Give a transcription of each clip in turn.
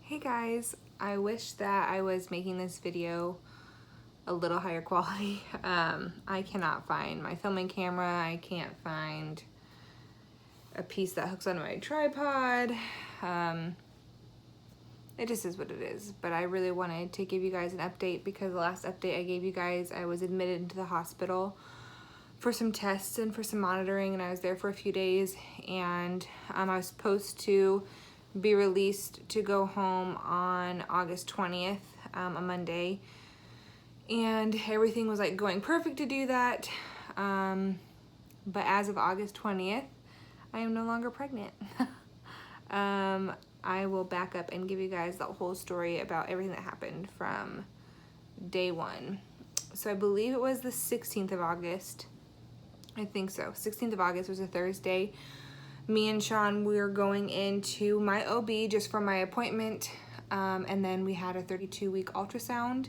Hey guys, I wish that I was making this video a little higher quality. I cannot find my filming camera. I can't find a piece that hooks onto my tripod. It just is what it is. But I really wanted to give you guys an update because the last update I gave you guys, I was admitted into the hospital for some tests and for some monitoring, and I was there for a few days, and I was supposed to be released to go home on August 20th, a Monday, and everything was like going perfect to do that, but as of August 20th, I am no longer pregnant. I will back up and give you guys the whole story about everything that happened from day one. So I believe it was the 16th of August. I think so. 16th of August was a Thursday. Me and Sean, we were going into my OB just for my appointment, and then we had a 32-week ultrasound.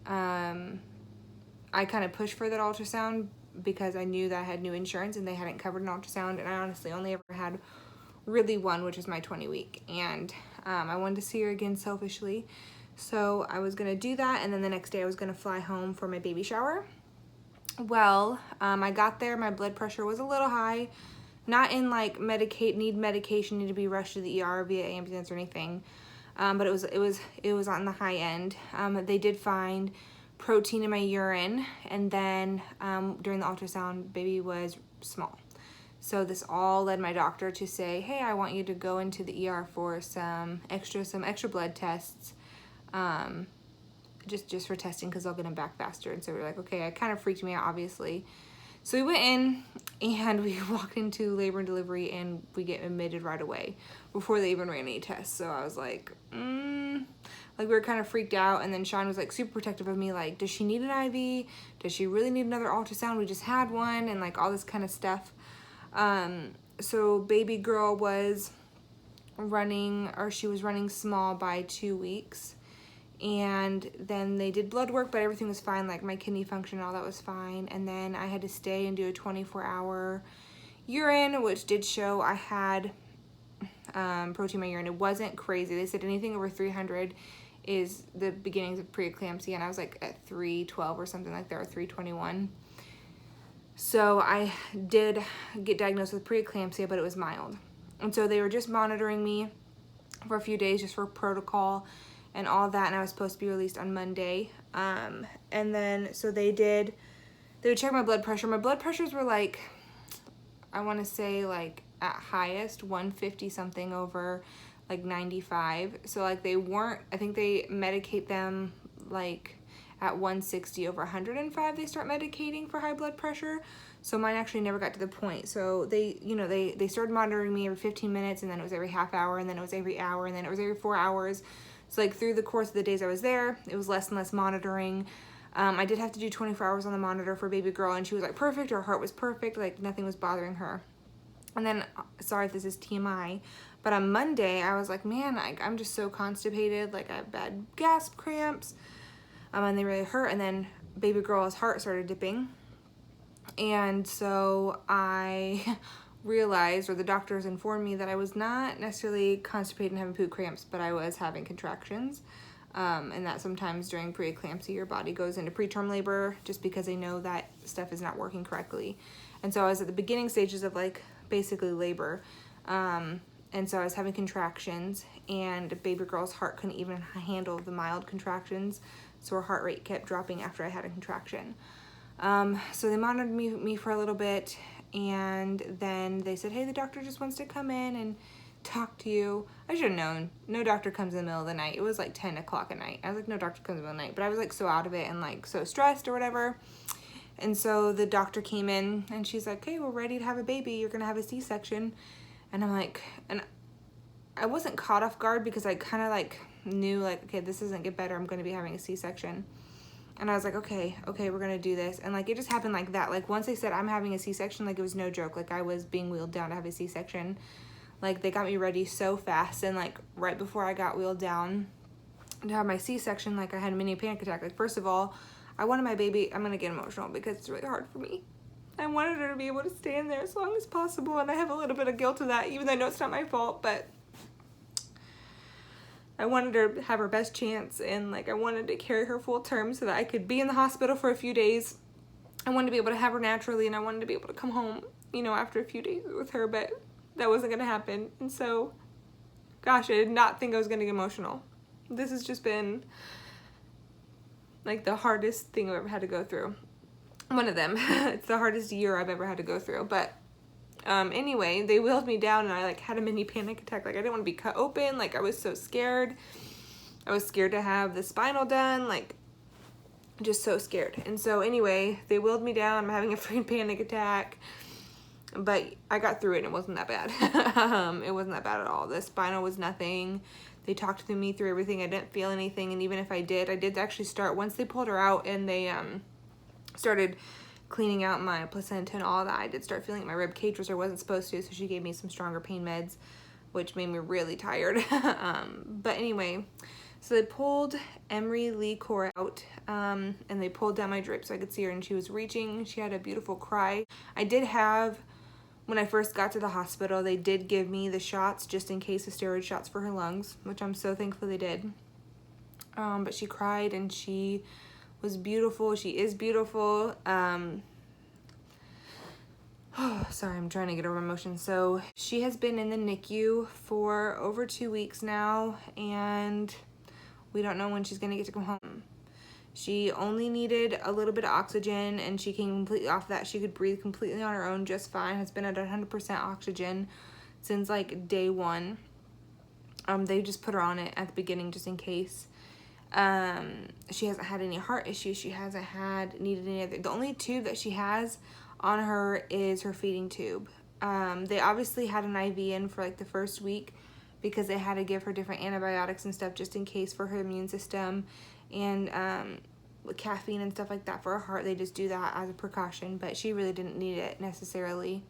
I kind of pushed for that ultrasound because I knew that I had new insurance and they hadn't covered an ultrasound, and I honestly only ever had really one, which was my 20-week, and I wanted to see her again selfishly. So I was going to do that, and then the next day I was going to fly home for my baby shower. Well, I got there, my blood pressure was a little high. Not in like need medication, need to be rushed to the ER via ambulance or anything, but it was on the high end. They did find protein in my urine, and then during the ultrasound, baby was small. So this all led my doctor to say, hey, I want you to go into the ER for some extra blood tests, just for testing, because they'll get them back faster. And so we were like, okay. It kind of freaked me out, obviously. So we went in and we walked into labor and delivery, and we get admitted right away before they even ran any tests. So I was like, like we were kind of freaked out. And then Sean was like super protective of me, like, does she need an IV? Does she really need another ultrasound? We just had one, and like all this kind of stuff. So baby girl was running, or she was running small by 2 weeks. And then they did blood work, but everything was fine, like my kidney function and all that was fine. And then I had to stay and do a 24-hour urine, which did show I had protein in my urine. It wasn't crazy. They said anything over 300 is the beginnings of preeclampsia, and I was like at 312 or something like that, or 321. So I did get diagnosed with preeclampsia, but it was mild. And so they were just monitoring me for a few days just for protocol and all that, and I was supposed to be released on Monday. And then, so they would check my blood pressure. My blood pressures were like, I want to say like at highest 150 something over like 95. So like they weren't, I think they medicate them like at 160 over 105, they start medicating for high blood pressure. So mine actually never got to the point. So they, they started monitoring me every 15 minutes, and then it was every half hour, and then it was every hour, and then it was every 4 hours. So like through the course of the days I was there, it was less and less monitoring. I did have to do 24 hours on the monitor for baby girl, and she was like perfect. Her heart was perfect. Like nothing was bothering her. And then, sorry if this is TMI, but on Monday I was like, man, I'm just so constipated. Like I have bad gasp cramps, and they really hurt. And then baby girl's heart started dipping. And so I realized, or the doctors informed me, that I was not necessarily constipated and having poop cramps, but I was having contractions, and that sometimes during preeclampsia your body goes into preterm labor just because they know that stuff is not working correctly. And so I was at the beginning stages of like basically labor, and so I was having contractions, and baby girl's heart couldn't even handle the mild contractions, so her heart rate kept dropping after I had a contraction. So they monitored me for a little bit, and then they said, hey, the doctor just wants to come in and talk to you. I should have known. No doctor comes in the middle of the night. It was like 10 o'clock at night. I was like, no doctor comes in the middle of the night. But I was like so out of it and like so stressed or whatever. And so the doctor came in, and she's like, hey, we're ready to have a baby. You're going to have a C-section. And I'm like, and I wasn't caught off guard because I kind of like knew like, okay, this doesn't get better. I'm going to be having a C-section. And I was like, okay, we're going to do this. And like, it just happened like that. Like once they said I'm having a C-section, like it was no joke. Like I was being wheeled down to have a C-section. Like they got me ready so fast. And like right before I got wheeled down to have my C-section, like I had a mini panic attack. Like first of all, I wanted my baby, I'm going to get emotional because it's really hard for me. I wanted her to be able to stay in there as long as possible. And I have a little bit of guilt of that, even though I know it's not my fault, but I wanted to have her best chance, and like I wanted to carry her full term so that I could be in the hospital for a few days. I wanted to be able to have her naturally, and I wanted to be able to come home, you know, after a few days with her, but that wasn't going to happen. And so, gosh, I did not think I was going to get emotional. This has just been like the hardest thing I've ever had to go through. One of them. It's the hardest year I've ever had to go through. But anyway, they wheeled me down, and I like had a mini panic attack. Like I didn't want to be cut open. Like I was so scared. I was scared to have the spinal done. Like just so scared. And so anyway, they wheeled me down. I'm having a freaking panic attack. But I got through it, and it wasn't that bad. It wasn't that bad at all. The spinal was nothing. They talked to me through everything. I didn't feel anything, and even if I did actually start, once they pulled her out and they started cleaning out my placenta and all that, I did start feeling my rib cage, which I wasn't supposed to, so she gave me some stronger pain meds, which made me really tired. But anyway, so they pulled Emery Lee Core out, and they pulled down my drip so I could see her, and she was reaching. She had a beautiful cry. I did have, when I first got to the hospital, they did give me the shots just in case, the steroid shots for her lungs, which I'm so thankful they did. But she cried, and she was beautiful. She is beautiful. Oh, sorry, I'm trying to get over my emotions. So she has been in the NICU for over 2 weeks now, and we don't know when she's gonna get to come home. She only needed a little bit of oxygen, and she came completely off that. She could breathe completely on her own just fine. Has been at 100% oxygen since like day one. They just put her on it at the beginning just in case. She hasn't had any heart issues. She hasn't needed any other. The only tube that she has on her is her feeding tube. They obviously had an IV in for like the first week because they had to give her different antibiotics and stuff just in case for her immune system, and with caffeine and stuff like that for her heart. They just do that as a precaution, but she really didn't need it necessarily.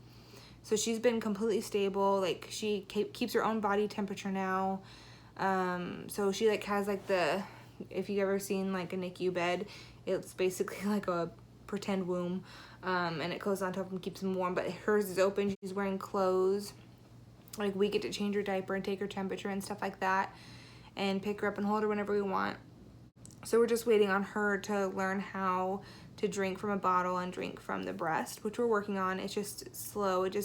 So she's been completely stable. Like she keeps her own body temperature now. So she like has like if you've ever seen like a NICU bed, it's basically like a pretend womb, and it goes on top and keeps them warm, but hers is open. She's wearing clothes. Like we get to change her diaper and take her temperature and stuff like that, and pick her up and hold her whenever we want. So we're just waiting on her to learn how to drink from a bottle and drink from the breast, which we're working on. It's just slow. It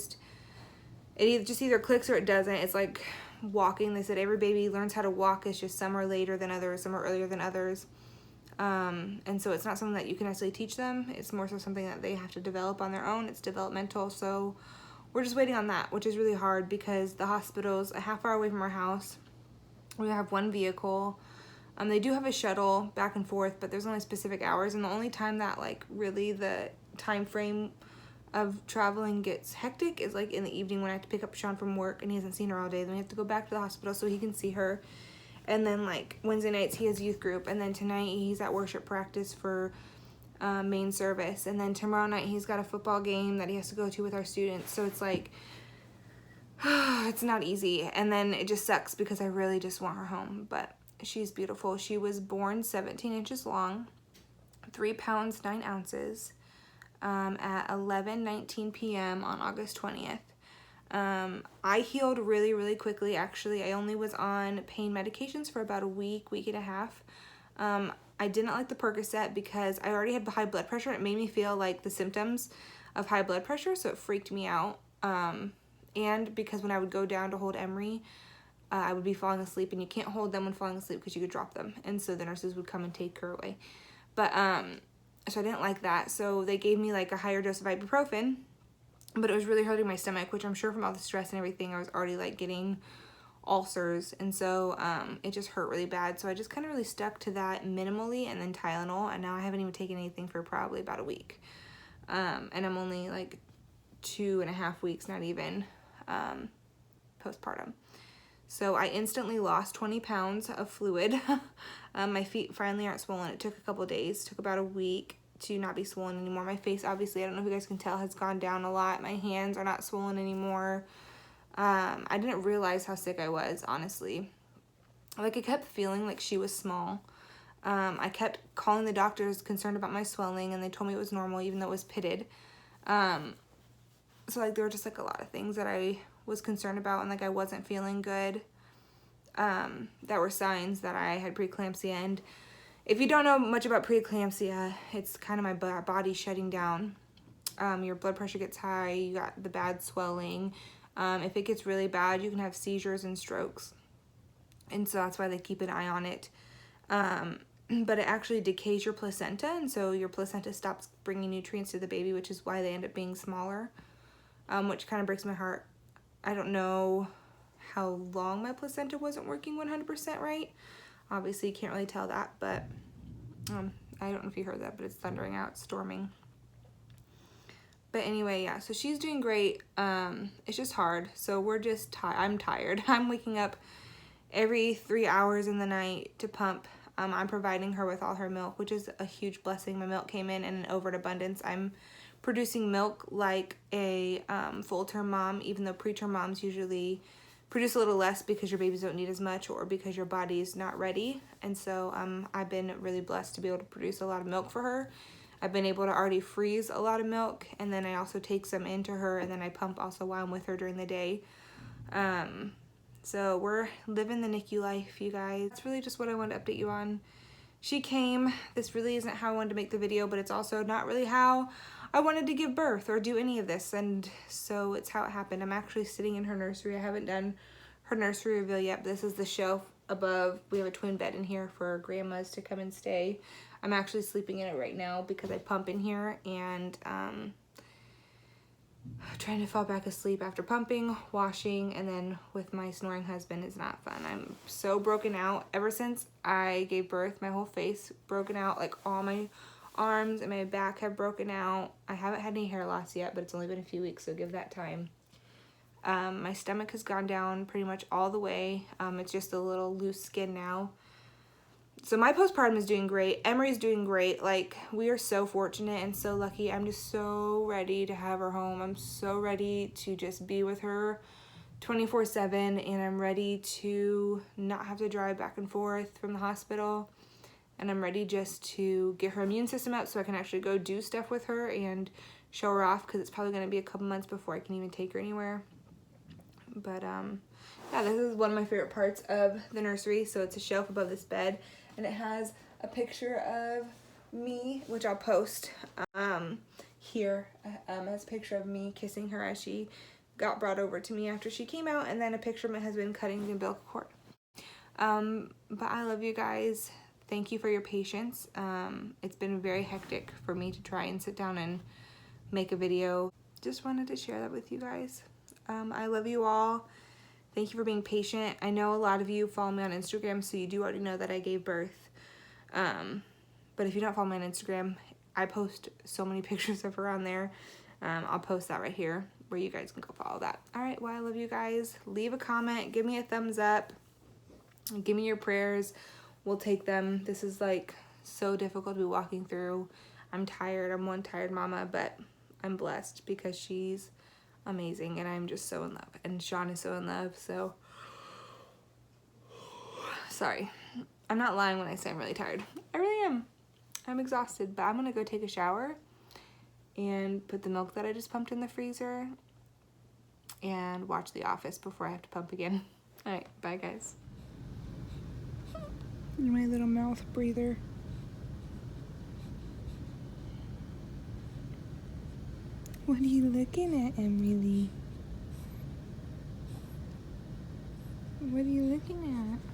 either clicks or it doesn't. It's like walking. They said every baby learns how to walk. It's just some are later than others, some are earlier than others. And so it's not something that you can necessarily teach them. It's more so something that they have to develop on their own. It's developmental. So we're just waiting on that, which is really hard because the hospital's a half hour away from our house. We have one vehicle. They do have a shuttle back and forth, but there's only specific hours, and the only time that like really the time frame of traveling gets hectic is like in the evening when I have to pick up Sean from work and he hasn't seen her all day. Then we have to go back to the hospital so he can see her. And then like Wednesday nights he has youth group, and then tonight he's at worship practice for main service, and then tomorrow night he's got a football game that he has to go to with our students. So it's like it's not easy, and then it just sucks because I really just want her home. But she's beautiful. She was born 17 inches long, 3 pounds 9 ounces, at 11:19 p.m. on August 20th. I healed really, really quickly. Actually, I only was on pain medications for about a week and a half. I didn't like the Percocet because I already had high blood pressure. It made me feel like the symptoms of high blood pressure, so it freaked me out. And because when I would go down to hold Emery, I would be falling asleep, and you can't hold them when falling asleep because you could drop them, and so the nurses would come and take her away. But so I didn't like that, so they gave me like a higher dose of ibuprofen, but it was really hurting my stomach, which I'm sure from all the stress and everything, I was already like getting ulcers, and so it just hurt really bad. So I just kind of really stuck to that minimally, and then Tylenol, and now I haven't even taken anything for probably about a week, and I'm only like 2.5 weeks, not even, postpartum. So I instantly lost 20 pounds of fluid. My feet finally aren't swollen. It took a couple days. It took about a week to not be swollen anymore. My face, obviously, I don't know if you guys can tell, has gone down a lot. My hands are not swollen anymore. I didn't realize how sick I was, honestly. Like, I kept feeling like she was small. I kept calling the doctors concerned about my swelling, and they told me it was normal, even though it was pitted. So, like, there were just, like, a lot of things that I was concerned about, and, like, I wasn't feeling good. that were signs that I had preeclampsia. And if you don't know much about preeclampsia, it's kind of my body shutting down. Your blood pressure gets high, you got the bad swelling. If it gets really bad, you can have seizures and strokes. And so that's why they keep an eye on it. But it actually decays your placenta, and so your placenta stops bringing nutrients to the baby, which is why they end up being smaller, which kind of breaks my heart. I don't know how long my placenta wasn't working 100% right. Obviously, you can't really tell that, but I don't know if you heard that, but it's thundering out, it's storming. But anyway, yeah, so she's doing great. It's just hard, so we're just I'm tired. I'm waking up every 3 hours in the night to pump. I'm providing her with all her milk, which is a huge blessing. My milk came in an overabundance. I'm producing milk like a full-term mom, even though preterm moms usually produce a little less because your babies don't need as much or because your body's not ready. And so I've been really blessed to be able to produce a lot of milk for her. I've been able to already freeze a lot of milk, and then I also take some into her, and then I pump also while I'm with her during the day. So we're living the NICU life, you guys. That's really just what I wanted to update you on. She came. This really isn't how I wanted to make the video, but it's also not really how I wanted to give birth or do any of this. And so it's how it happened. I'm actually sitting in her nursery. I haven't done her nursery reveal yet. This is the shelf above. We have a twin bed in here for grandmas to come and stay. I'm actually sleeping in it right now because I pump in here, and trying to fall back asleep after pumping, washing, and then with my snoring husband is not fun. I'm so broken out. Ever since I gave birth, my whole face broken out, like all my arms and my back have broken out. I haven't had any hair loss yet, but it's only been a few weeks, so give that time. My stomach has gone down pretty much all the way. It's just a little loose skin now. So my postpartum is doing great. Emery's doing great. Like, we are so fortunate and so lucky. I'm just so ready to have her home. I'm so ready to just be with her 24/7, and I'm ready to not have to drive back and forth from the hospital. And I'm ready just to get her immune system up so I can actually go do stuff with her and show her off, because it's probably going to be a couple months before I can even take her anywhere. But yeah, this is one of my favorite parts of the nursery. So it's a shelf above this bed, and it has a picture of me, which I'll post here. It has a picture of me kissing her as she got brought over to me after she came out, and then a picture of my husband cutting the umbilical cord. But I love you guys. Thank you for your patience. It's been very hectic for me to try and sit down and make a video. Just wanted to share that with you guys. I love you all. Thank you for being patient. I know a lot of you follow me on Instagram, so you do already know that I gave birth. But if you don't follow me on Instagram, I post so many pictures of her on there. I'll post that right here where you guys can go follow that. All right, well, I love you guys. Leave a comment. Give me a thumbs up. Give me your prayers. We'll take them. This is like so difficult to be walking through. I'm tired. I'm one tired mama, but I'm blessed because she's amazing, and I'm just so in love, and Sean is so in love. So sorry, I'm not lying when I say I'm really tired. I really am. I'm exhausted, but I'm gonna go take a shower and put the milk that I just pumped in the freezer and watch The Office before I have to pump again. All right, bye guys. My little mouth breather. What are you looking at, Emily? What are you looking at?